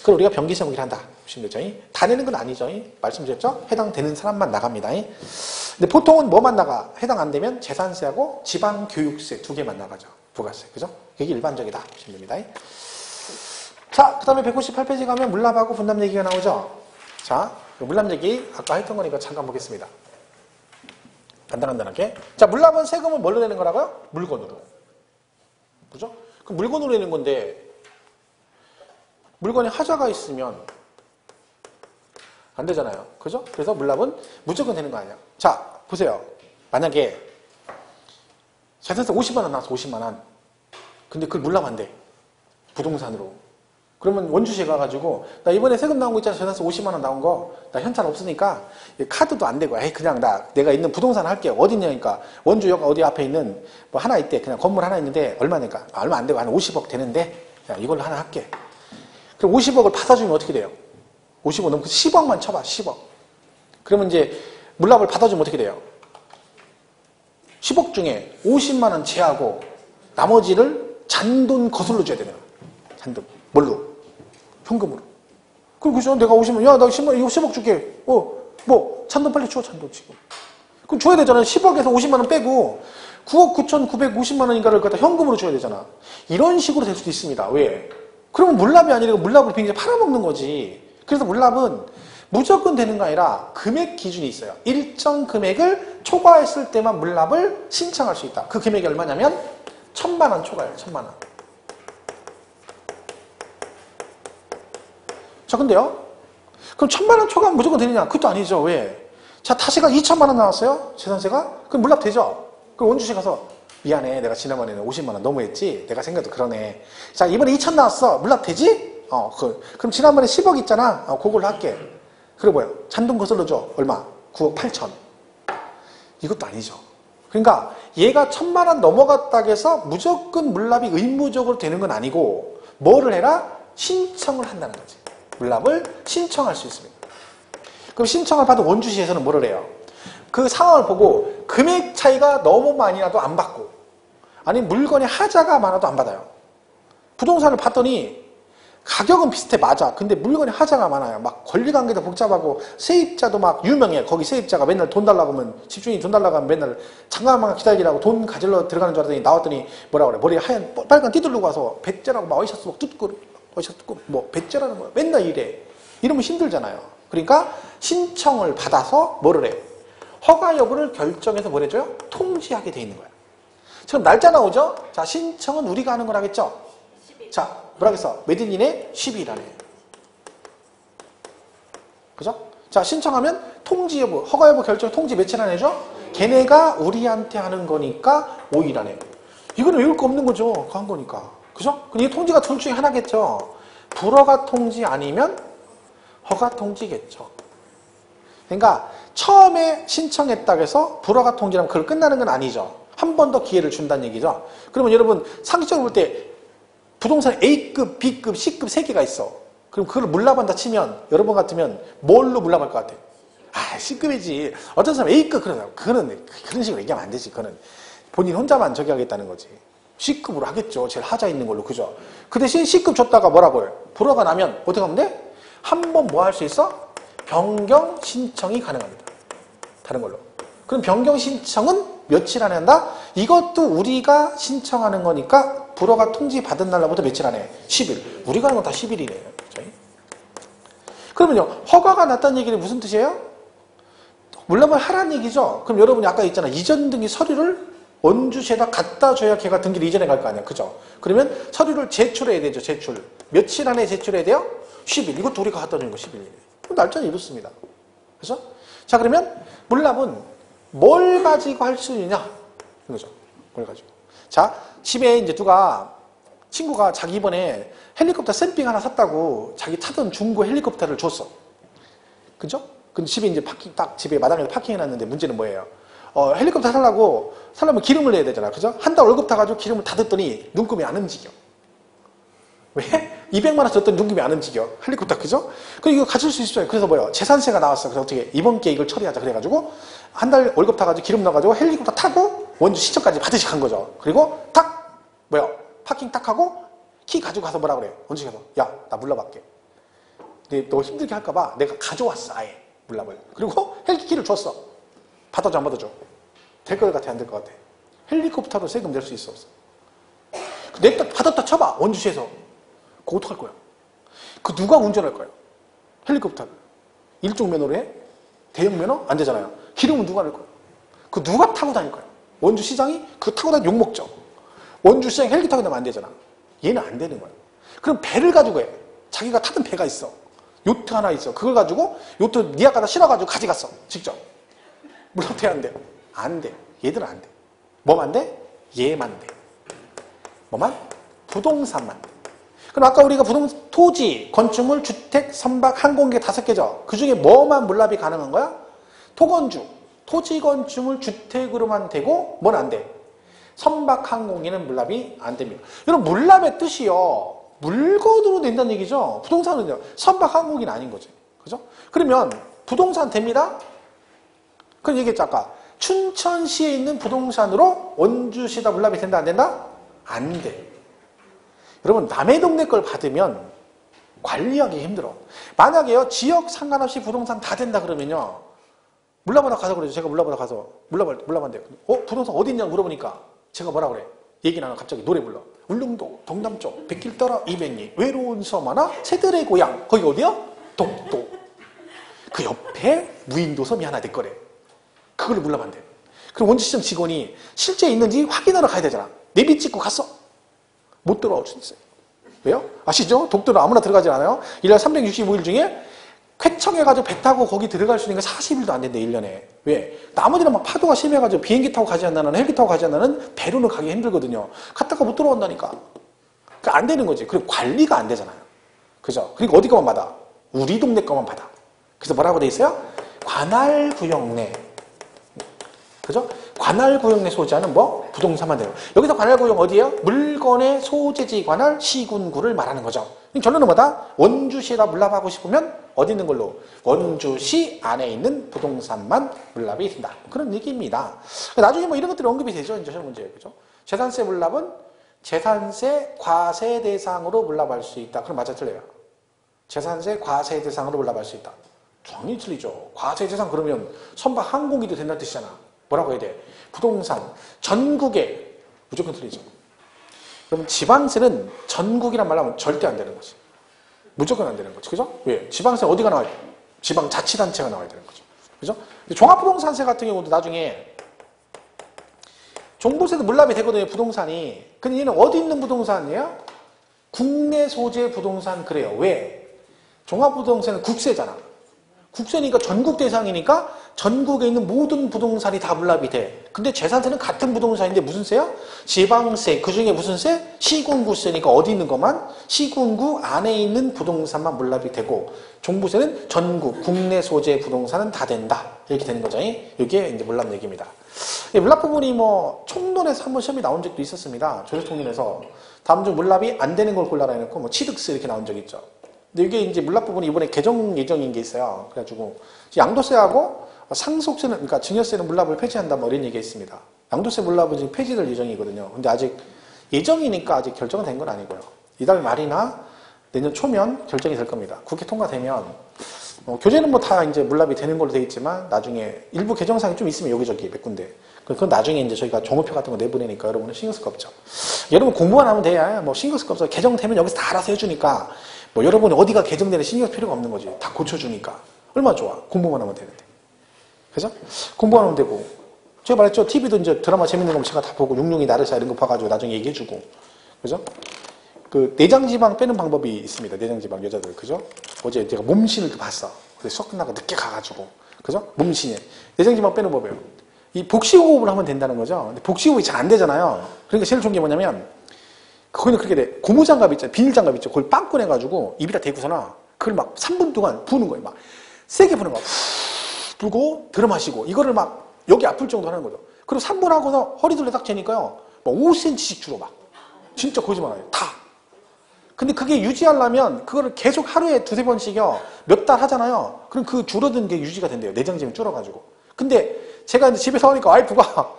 그걸 우리가 병기세목이라 한다. 보시면 되죠. 다 내는 건 아니죠. 말씀드렸죠? 해당되는 사람만 나갑니다. 근데 보통은 뭐만 나가? 해당 안 되면 재산세하고 지방교육세 2개만 나가죠. 부가세. 그죠? 그게 일반적이다. 보시면 됩니다. 자, 그 다음에 198페이지 가면 물납하고 분납 얘기가 나오죠. 자, 물납 얘기 아까 했던 거니까 잠깐 보겠습니다. 간단하게. 자, 물납은 세금을 뭘로 내는 거라고요? 물건으로. 그죠? 그럼 물건으로 내는 건데 물건에 하자가 있으면 안 되잖아요. 그죠? 그래서 물납은 무조건 되는 거 아니야. 자, 보세요. 만약에 재산세 50만 원 나왔어. 50만 원. 근데 그걸 물납 안 돼. 부동산으로. 그러면 원주시에 가가지고 나 이번에 세금 나온 거 있잖아. 재산세 50만 원 나온 거. 나 현찰 없으니까 카드도 안 되고 그냥 내가 있는 부동산 할게. 어딨냐니까 원주역 어디 앞에 있는 뭐 하나 있대. 그냥 건물 하나 있는데 얼마니까? 얼마 안 되고 한 50억 되는데 야, 이걸로 하나 할게. 그럼 50억을 받아주면 어떻게 돼요? 50억 넘고 10억만 쳐봐. 10억. 그러면 이제 물납을 받아주면 어떻게 돼요? 10억 중에 50만 원 제하고 나머지를 잔돈 거슬러 줘야 되는 거야. 잔돈. 뭘로? 현금으로. 그럼 그죠? 내가 50만 원, 야, 나 10만, 이거 10억 줄게. 잔돈 빨리 줘, 잔돈 지금. 그럼 줘야 되잖아. 10억에서 50만 원 빼고 9억 9,950만 원인가를 갖다 현금으로 줘야 되잖아. 이런 식으로 될 수도 있습니다. 왜? 그러면 물납이 아니라 물납을 굉장히 팔아먹는 거지. 그래서 물납은 무조건 되는 거 아니라 금액 기준이 있어요. 일정 금액을 초과했을 때만 물납을 신청할 수 있다. 그 금액이 얼마냐면 1,000만 원 초과예요. 1,000만 원. 자, 근데요. 그럼 1,000만 원 초과하면 무조건 되느냐? 그것도 아니죠. 왜? 자, 다시가 2,000만 원 나왔어요? 재산세가? 그럼 물납 되죠? 그럼 원주시 가서 미안해. 내가 지난번에는 50만 원 너무했지? 내가 생각도 그러네. 자, 이번에 2,000 나왔어. 물납 되지? 그럼 지난번에 10억 있잖아. 그걸로 할게. 그리고 뭐야? 잔돈 거슬러 줘. 얼마? 9억 8천. 이것도 아니죠. 그러니까 얘가 1,000만 원 넘어갔다고 해서 무조건 물납이 의무적으로 되는 건 아니고 뭐를 해라? 신청을 한다는 거지. 물납을 신청할 수 있습니다. 그럼 신청을 받은 원주시에서는 뭐를 해요? 그 상황을 보고 금액 차이가 너무 많이 나도 안 받고 아니면 물건의 하자가 많아도 안 받아요. 부동산을 봤더니 가격은 비슷해. 맞아. 근데 물건의 하자가 많아요. 막 권리관계도 복잡하고 세입자도 막 유명해. 거기 세입자가 맨날 돈 달라고 하면 집주인이 돈 달라고 하면 맨날 잠깐만 기다리라고 돈 가지러 들어가는 줄 알았더니 나왔더니 뭐라 그래. 머리에 하얀 빨간 띠들고 와서 배째라고 막 어이셔츠 막 뜯고 뭐 배째라는 거야. 맨날 이래. 이러면 힘들잖아요. 그러니까 신청을 받아서 뭐를 해? 허가 여부를 결정해서 뭘 해줘요? 통지하게 돼 있는 거야. 지금 날짜 나오죠? 자, 신청은 우리가 하는 거라겠죠? 10일. 자, 뭐라겠어? 매진인의 10일 안에. 그죠? 자, 신청하면 통지 여부, 허가 여부 결정 통지 며칠 안에 해줘? 걔네가 우리한테 하는 거니까 5일 안에. 이거는 외울 거 없는 거죠. 그거 한 거니까. 그죠? 이게 통지가 둘 중에 하나겠죠. 불허가 통지 아니면 허가 통지겠죠. 그러니까 처음에 신청했다고 해서 불허가 통지라면 그걸 끝나는 건 아니죠. 한 번 더 기회를 준다는 얘기죠. 그러면 여러분 상식적으로 볼 때 부동산 A급, B급, C급 3개가 있어. 그럼 그걸 물납한다 치면 여러분 같으면 뭘로 물납할 것 같아? 아, C급이지. 어떤 사람 A급 그러잖아. 그거는 그런 식으로 얘기하면 안 되지. 그거는 본인 혼자만 저기 하겠다는 거지. C급으로 하겠죠. 제일 하자 있는 걸로. 그죠? 그 대신 C급 줬다가 뭐라고 해요? 불허가 나면 어떻게 하면 돼? 한 번 뭐 할 수 있어? 변경 신청이 가능합니다. 다른 걸로. 그럼 변경 신청은 며칠 안에 한다? 이것도 우리가 신청하는 거니까 불허가 통지 받은 날로부터 며칠 안에? 10일. 우리가 하는 건 다 10일이네요. 그러면요. 허가가 났다는 얘기는 무슨 뜻이에요? 물납을 하라는 얘기죠. 그럼 여러분이 아까 있잖아. 이전 등기 서류를 원주시에다 갖다 줘야 걔가 등기를 이전해 갈 거 아니야. 그죠? 그러면 서류를 제출해야 되죠. 제출. 며칠 안에 제출해야 돼요? 10일. 이것도 우리가 갖다 주는 거 10일이에요. 날짜는 이렇습니다. 그죠? 자, 그러면 물납은 뭘 가지고 할 수 있느냐? 이거죠. 뭘 가지고. 자, 집에 이제 친구가 자기 이번에 헬리콥터 샘핑 하나 샀다고 자기 타던 중고 헬리콥터를 줬어. 그죠? 근데 집에 이제 집에 마당에 파킹해놨는데 문제는 뭐예요? 헬리콥터 살려면 기름을 내야 되잖아. 그죠? 한 달 월급 타가지고 기름을 다 댔더니 눈금이 안 움직여. 왜? 200만 원 줬더니 눈금이 안 움직여. 헬리콥터, 그죠? 그리고 이거 가질 수 있어요. 그래서 뭐예요? 재산세가 나왔어. 그래서 어떻게 이번 기회에 이걸 처리하자. 그래가지고 한 달 월급 타가지고 기름 넣어가지고 헬리콥터 타고 원주 시청까지 받으시 간 거죠. 그리고 파킹 딱 하고 키 가지고 가서 뭐라 그래? 원주 가서 야, 나 물납할게. 근데 너 힘들게 할까봐 내가 가져왔어. 아예 물납을. 그리고 헬기 키를 줬어. 받아줘 안 받아줘? 될 것 같아 안 될 것 같아? 헬리콥터로 세금 낼 수 있어 없어? 내가 받았다 쳐봐. 원주시에서. 그거 어떡할 거야? 그 누가 운전할 거야? 헬리콥터를. 일종 면허로 해? 대형 면허? 안 되잖아요. 기름은 누가 낼 거야? 그 누가 타고 다닐 거야? 원주시장이 그거 타고 다니면 욕먹죠. 원주시장이 헬기 타고 다니면 안 되잖아. 얘는 안 되는 거야. 그럼 배를 가지고 해. 자기가 타던 배가 있어. 요트 하나 있어. 그걸 가지고 요트 니아 갖다 실어가지고 가져갔어. 직접. 물론 돼, 안 돼? 안 돼. 얘들은 안 돼. 뭐만 돼? 얘만 돼. 뭐만? 부동산만 돼. 그럼 아까 우리가 토지, 건축물, 주택, 선박, 항공기 5개죠. 그 중에 뭐만 물납이 가능한 거야? 토건주, 토지, 건축물, 주택으로만 되고 뭐는 안 돼? 선박, 항공기는 물납이 안 됩니다. 여러분 물납의 뜻이요. 물건으로 낸다는 얘기죠. 부동산은요. 선박, 항공기는 아닌 거지. 그죠? 그러면 부동산 됩니다? 그럼 얘기했죠 아까. 춘천시에 있는 부동산으로 원주시에다 물납이 된다 안 된다? 안 돼. 여러분 남의 동네 걸 받으면 관리하기 힘들어. 만약에요 지역 상관없이 부동산 다 된다 그러면요 물납하러 가서 그러죠. 제가 물납하러 가서 물납한대요. 부동산 어디 있냐고 물어보니까 제가 뭐라 그래? 얘기 나누 갑자기 노래 불러. 울릉도 동남쪽 백길 따라 200리 외로운 섬 하나 새들의 고향. 거기 어디야? 독도. 그 옆에 무인도 섬이 하나 될 거래. 그걸 물납한대. 그럼 원주시장 직원이 실제 있는지 확인하러 가야 되잖아. 내비 찍고 갔어. 못 들어올 수 있어요. 왜요? 아시죠? 독도는 아무나 들어가지 않아요. 1년 365일 중에 쾌청해가지고 배 타고 거기 들어갈 수 있는 게 40일도 안 된대, 1년에. 왜? 나머지는 막 파도가 심해가지고 비행기 타고 가지 않는 헬기 타고 가지 않는 배로는 가기 힘들거든요. 갔다가 못 들어온다니까. 그러니까 안 되는 거지. 그리고 관리가 안 되잖아요. 그죠? 그리고 어디 거만 받아? 우리 동네 거만 받아. 그래서 뭐라고 돼 있어요? 관할구역 내. 그죠? 관할구역 내 소지하는 뭐? 부동산만 돼요. 여기서 관할구역 어디예요? 물건의 소재지 관할 시군구를 말하는 거죠. 결론은 뭐다? 원주시에다 물납하고 싶으면 어디 있는 걸로? 원주시 안에 있는 부동산만 물납이 된다. 그런 얘기입니다. 나중에 뭐 이런 것들이 언급이 되죠. 이제 시험 문제에. 그죠? 재산세 물납은 재산세 과세 대상으로 물납할 수 있다. 그럼 맞아 틀려요? 재산세 과세 대상으로 물납할 수 있다. 당연히 틀리죠. 과세 대상 그러면 선박 항공기도 된다는 뜻이잖아. 뭐라고 해야 돼? 부동산 전국에 무조건 틀리죠. 그러면 지방세는 전국이란 말 하면 절대 안 되는 거지. 무조건 안 되는 거죠. 그죠? 왜? 지방세 어디가 나와요? 지방자치단체가 나와야 되는 거죠. 그죠? 종합부동산세 같은 경우도 나중에 종부세도 물납이 되거든요, 부동산이. 근데 얘는 어디 있는 부동산이에요? 국내 소재 부동산 그래요. 왜? 종합부동산은 국세잖아. 국세니까 전국 대상이니까 전국에 있는 모든 부동산이 다 물납이 돼. 근데 재산세는 같은 부동산인데 무슨 세요? 지방세. 그 중에 무슨 세? 시군구세니까 어디 있는 것만? 시군구 안에 있는 부동산만 물납이 되고, 종부세는 전국, 국내 소재 부동산은 다 된다. 이렇게 되는 거죠. 이게 이제 물납 얘기입니다. 물납 부분이 뭐 총론에서 한번 시험이 나온 적도 있었습니다. 조세통론에서 다음 중 물납이 안 되는 걸 골라라 해놓고 뭐 취득세 이렇게 나온 적이 있죠. 근데 이게 이제 물납 부분이 이번에 개정 예정인 게 있어요. 그래가지고 양도세하고 상속세는, 그러니까 증여세는 물납을 폐지한다 뭐 이런 얘기가 있습니다. 양도세 물납은 지금 폐지될 예정이거든요. 근데 아직 예정이니까 아직 결정은 된 건 아니고요. 이달 말이나 내년 초면 결정이 될 겁니다. 국회 통과되면 교재는 뭐 다 이제 물납이 되는 걸로 되어 있지만 나중에 일부 개정사항이 좀 있으면 여기저기 몇 군데. 그건 나중에 이제 저희가 종업표 같은 거 내보내니까 여러분은 신경 쓸 거 없죠. 여러분 공부만 하면 돼야 뭐 신경 쓸 거 없어. 개정되면 여기서 다 알아서 해주니까 뭐 여러분이 어디가 개정되는 신경 쓸 필요가 없는 거지. 다 고쳐주니까. 얼마나 좋아. 공부만 하면 되는데. 그죠? 공부만 하면 되고. 제가 말했죠. TV도 이제 드라마 재밌는 거 제가 다 보고 육룡이 나르샤 이런 거 봐가지고 나중에 얘기해주고. 그죠? 그 내장지방 빼는 방법이 있습니다. 내장지방 여자들. 그죠? 어제 제가 몸신을 봤어. 그래서 수업 끝나고 늦게 가가지고. 그죠? 몸신에. 내장지방 빼는 법이에요. 이 복식호흡을 하면 된다는 거죠. 근데 복식호흡이 잘 안 되잖아요. 그러니까 제일 좋은 게 뭐냐면, 거기는 그렇게 돼. 고무장갑 있잖아요. 비닐장갑 있죠. 그걸 빵 꺼내가지고 입에다 대고서나 그걸 막 3분 동안 부는 거예요. 막 세게 부는 거야. 후 불고 들어 마시고 이거를 막 여기 아플 정도로 하는 거죠. 그리고 3분 하고서 허리둘레 딱 재니까요. 막 5cm씩 줄어 막. 진짜 거짓말 안 해요. 다. 근데 그게 유지하려면 그거를 계속 하루에 두세 번씩요. 몇 달 하잖아요. 그럼 그 줄어든 게 유지가 된대요. 내장짐이 줄어가지고. 근데 제가 이제 집에서 하니까 와이프가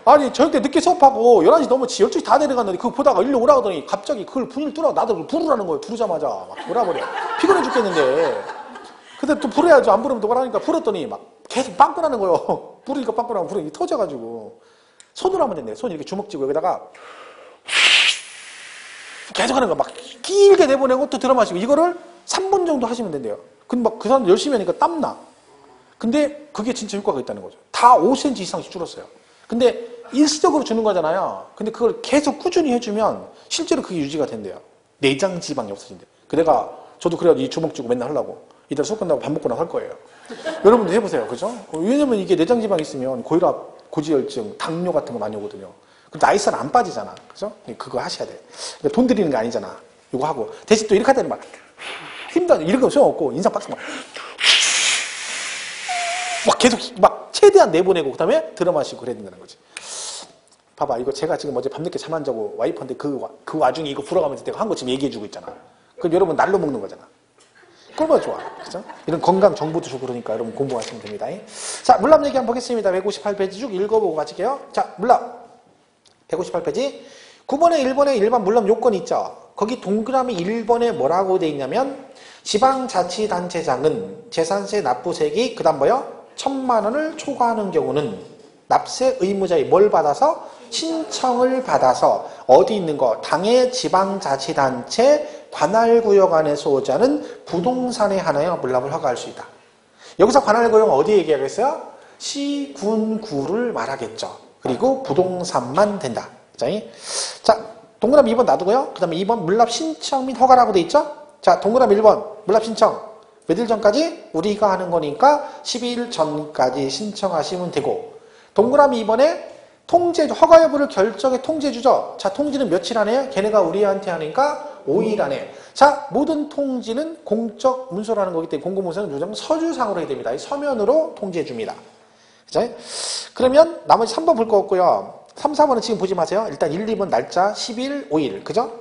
아니 저녁 때 늦게 수업하고 11시 넘어 12시 다 내려갔는데 그거 보다가 일로 오라 하더니 갑자기 그걸 분을 뚫어 나도 부르라는 거예요. 부르자마자 막 돌아버려. 피곤해 죽겠는데. 근데 또 부려야죠. 안 부르면 또 뭐라니까 불었더니 막 계속 빵꾸나는 거예요. 부르니까 빵꾸나고 부르니까 터져가지고. 손으로 하면 된대요. 손 이렇게 주먹 쥐고 여기다가 계속 하는 거 막 길게 내보내고 또 들어 마시고 이거를 3분 정도 하시면 된대요. 근데 막 그 사람 열심히 하니까 땀나. 근데 그게 진짜 효과가 있다는 거죠. 다 5cm 이상씩 줄었어요. 근데 일시적으로 주는 거잖아요. 근데 그걸 계속 꾸준히 해주면 실제로 그게 유지가 된대요. 내장 지방이 없어진대요. 저도 그래가지고 이 주먹 쥐고 맨날 하려고. 이따 수업 끝나고 밥 먹고 나서 할 거예요. 여러분도 해보세요. 그죠? 왜냐면 이게 내장 지방이 있으면 고혈압, 고지혈증, 당뇨 같은 거 많이 오거든요. 근데 나이살 안 빠지잖아. 그죠? 그거 하셔야 돼. 그러니까 돈 들이는 거 아니잖아. 이거 하고. 대신 또 이렇게 할 때는 막 힘도 안 이런 거 소용없고 인상 빡 막 계속 막 최대한 내보내고 그 다음에 들어 마시고 그래야 된다는 거지. 봐봐. 이거 제가 지금 어제 밤늦게 잠 안 자고 와이프한테 그 와중에 이거 불어가면서 내가 한 거 지금 얘기해주고 있잖아. 그럼 여러분 날로 먹는 거잖아. 꿀벌 좋아. 그죠? 이런 건강 정보도 주고 그러니까 여러분 공부하시면 됩니다. 자, 물납 얘기 한번 보겠습니다. 158페이지 쭉 읽어보고 가실게요. 자, 물납. 158페이지. 9번에 1번에 일반 물납 요건이 있죠. 거기 동그라미 1번에 뭐라고 돼 있냐면 지방자치단체장은 재산세 납부세액이 그 다음 뭐요? 1,000만 원을 초과하는 경우는 납세 의무자의 뭘 받아서? 신청을 받아서 어디 있는 거? 당의 지방자치단체 관할구역 안에 소유자는 부동산에 한하여 물납을 허가할 수 있다. 여기서 관할구역은 어디 얘기하겠어요? 시, 군, 구를 말하겠죠. 그리고 부동산만 된다. 자, 동그라미 2번 놔두고요. 그 다음에 2번 물납 신청 및 허가라고 돼 있죠? 자, 동그라미 1번 물납 신청. 며칠 전까지? 우리가 하는 거니까 12일 전까지 신청하시면 되고, 동그라미 2번에 통제주, 허가 여부를 결정해 통제주죠. 자, 통지는 며칠 안에요? 걔네가 우리한테 하니까 5일 안에. 자, 모든 통지는 공적 문서라는 거기 때문에 공공문서는 무조건 서류상으로 해야 됩니다. 서면으로 통지해줍니다. 그죠? 그러면 나머지 3번 볼 거 없고요. 3, 4번은 지금 보지 마세요. 일단 1, 2번 날짜 10일, 5일. 그죠?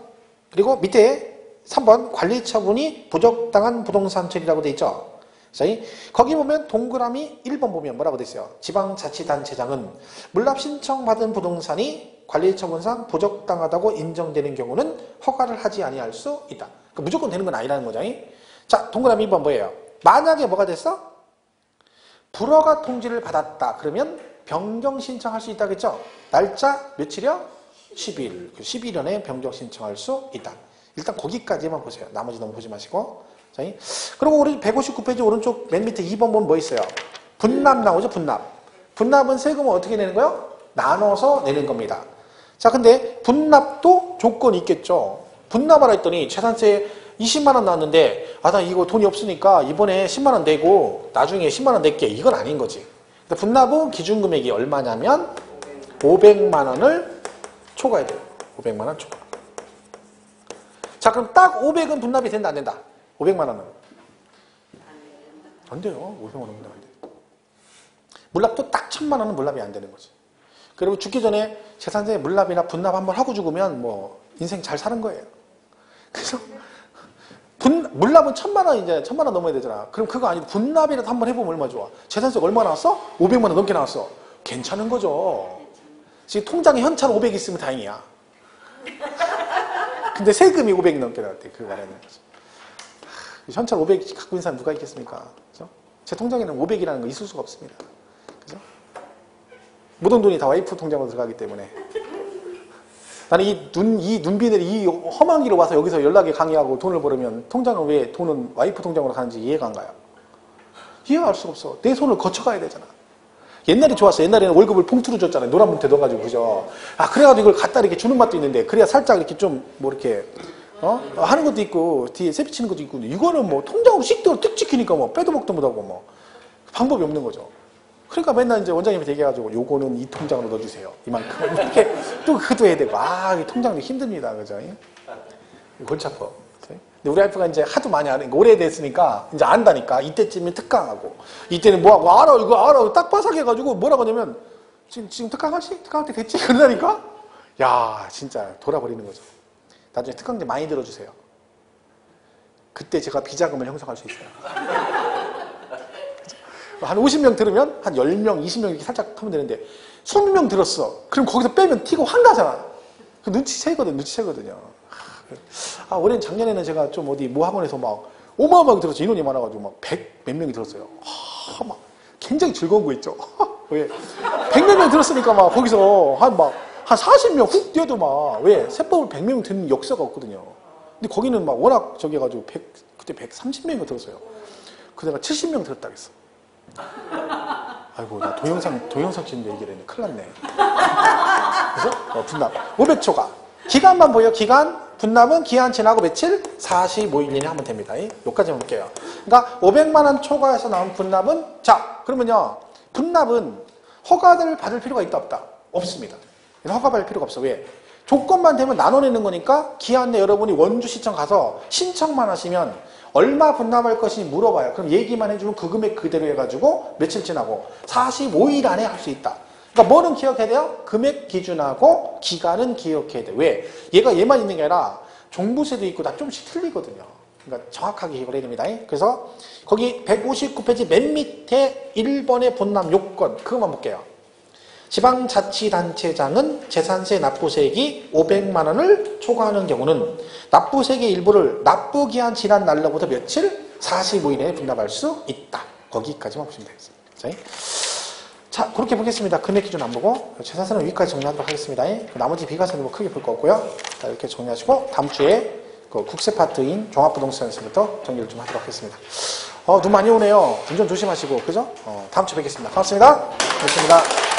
그리고 밑에 3번 관리처분이 부적당한 부동산 처리라고 돼 있죠. 자, 거기 보면 동그라미 1번 보면 뭐라고 돼 있어요? 지방자치단체장은 물납 신청받은 부동산이 관리처분상 부적당하다고 인정되는 경우는 허가를 하지 아니할 수 있다. 그러니까 무조건 되는 건 아니라는 거죠. 자, 동그라미 2번 뭐예요? 만약에 뭐가 됐어? 불허가 통지를 받았다. 그러면 변경 신청할 수 있다겠죠? 날짜 며칠이요? 10일. 11일 안에 변경 신청할 수 있다. 일단 거기까지만 보세요. 나머지 너무 보지 마시고. 자, 그리고 우리 159페이지 오른쪽 맨 밑에 2번 보면 뭐 있어요? 분납 나오죠, 분납. 분납은 세금을 어떻게 내는 거예요? 나눠서 내는 겁니다. 자, 근데 분납도 조건이 있겠죠. 분납하라 했더니 재산세 20만 원 나왔는데 나 이거 돈이 없으니까 이번에 10만 원 내고 나중에 10만 원 낼게. 이건 아닌 거지. 분납은 기준금액이 얼마냐면 500만 원을 초과해야 돼요. 500만 원 초과. 자, 그럼 딱 500은 분납이 된다, 안 된다? 500만 원은? 안 돼요. 500만 원은 안 돼요. 물납도 딱 1000만 원은 물납이 안 되는 거지. 그리고 죽기 전에 재산세 물납이나 분납 한번 하고 죽으면 뭐 인생 잘 사는 거예요. 그래서 물납은 1000만 원 이제 1000만 원 넘어야 되잖아. 그럼 그거 아니고 분납이라도 한번 해보면 얼마 좋아? 재산세가 얼마 나왔어? 500만 원 넘게 나왔어. 괜찮은 거죠. 지금 통장에 현찰 500 있으면 다행이야. 근데 세금이 500 넘게 나왔대. 그거 말하는 거죠. 현찰 500 갖고 있는 사람 누가 있겠습니까? 그죠? 제 통장에는 500이라는 거 있을 수가 없습니다. 그죠? 모든 돈이 다 와이프 통장으로 들어가기 때문에. 나는 이 눈비늘이 이 험한 길을 와서 여기서 연락에 강의하고 돈을 벌으면 통장은 왜 돈은 와이프 통장으로 가는지 이해가 안 가요. 이해가 할 수가 없어. 내 손을 거쳐가야 되잖아. 옛날에 좋았어. 옛날에는 월급을 봉투로 줬잖아요. 노란 봉투에 넣어가지고, 그죠? 그래가지고 이걸 갖다 이렇게 주는 맛도 있는데, 그래야 살짝 이렇게 좀, 뭐 이렇게, 하는 것도 있고, 뒤에 세 비치는 것도 있고, 이거는 뭐 통장으로 씩대로 뜩 찍히니까 뭐, 빼도 먹도 못하고 뭐, 방법이 없는 거죠. 그러니까 맨날 이제 원장님이 얘기해가지고, 요거는 이 통장으로 넣어주세요. 이만큼. 이렇게 또 그것도 해야 되고, 이 통장도 힘듭니다. 그죠? 골치 아파. 근데 우리 와이프가 이제 하도 많이 아는, 오래됐으니까, 이제 안다니까, 이때쯤에 특강하고, 이때는 뭐하고, 알아, 이거 알아, 딱 바삭해가지고, 뭐라고 하냐면, 지금 특강하지? 특강할 때 됐지? 그러다니까? 야, 진짜 돌아버리는 거죠. 나중에 특강 때 많이 들어주세요. 그때 제가 비자금을 형성할 수 있어요. 한 50명 들으면 한 10명, 20명 이렇게 살짝 하면 되는데 20명 들었어. 그럼 거기서 빼면 티가 확 나잖아. 눈치채거든요. 올해는 작년에는 제가 좀 어디 모 학원에서 막 어마어마하게 들었어요. 인원이 많아가지고 막 100 몇 명이 들었어요. 막 굉장히 즐거운 거 있죠. 왜? 100 몇 명 들었으니까 막 거기서 한 40명 훅 뛰어도 막 왜? 세법을 100명 듣는 역사가 없거든요. 근데 거기는 막 워낙 저기 해가지고 그때 130명이 들었어요. 그래서 내가 70명 들었다 그랬어. 아이고, 나 동영상 찍는데 얘기를 했네. 큰일 났네. 그래서 분납 500초가 기간만 보여. 기간 분납은 기한 지나고 며칠? 45일 이내 하면 됩니다. 여기까지 볼게요. 그러니까 500만 원 초과해서 나온 분납은, 자, 그러면요, 분납은 허가를 받을 필요가 있다 없다? 없습니다. 허가받을 필요가 없어. 왜? 조건만 되면 나눠내는 거니까 기한 내 여러분이 원주시청 가서 신청만 하시면 얼마 분납할 것인지 물어봐요. 그럼 얘기만 해주면 그 금액 그대로 해가지고 며칠 지나고 45일 안에 할 수 있다. 그러니까 뭐는 기억해야 돼요? 금액 기준하고 기간은 기억해야 돼. 왜? 얘만 있는 게 아니라 종부세도 있고 다 좀씩 틀리거든요. 그러니까 정확하게 기억을 해야 됩니다. 그래서 거기 159페이지 맨 밑에 1번의 분납 요건 그것만 볼게요. 지방자치단체장은 재산세 납부세액이 500만 원을 초과하는 경우는 납부세액의 일부를 납부기한 지난 날로부터 며칠? 45일 내에 분납할 수 있다. 거기까지만 보시면 되겠습니다. 자, 그렇게 보겠습니다. 금액 기준 안 보고 재산세는 여기까지 정리하도록 하겠습니다. 나머지 비과세는 뭐 크게 볼 거 없고요. 자, 이렇게 정리하시고 다음 주에 그 국세 파트인 종합부동산에서부터 정리를 좀 하도록 하겠습니다. 눈 많이 오네요. 운전 조심하시고, 그죠? 다음 주에 뵙겠습니다. 고맙습니다. 고맙습니다.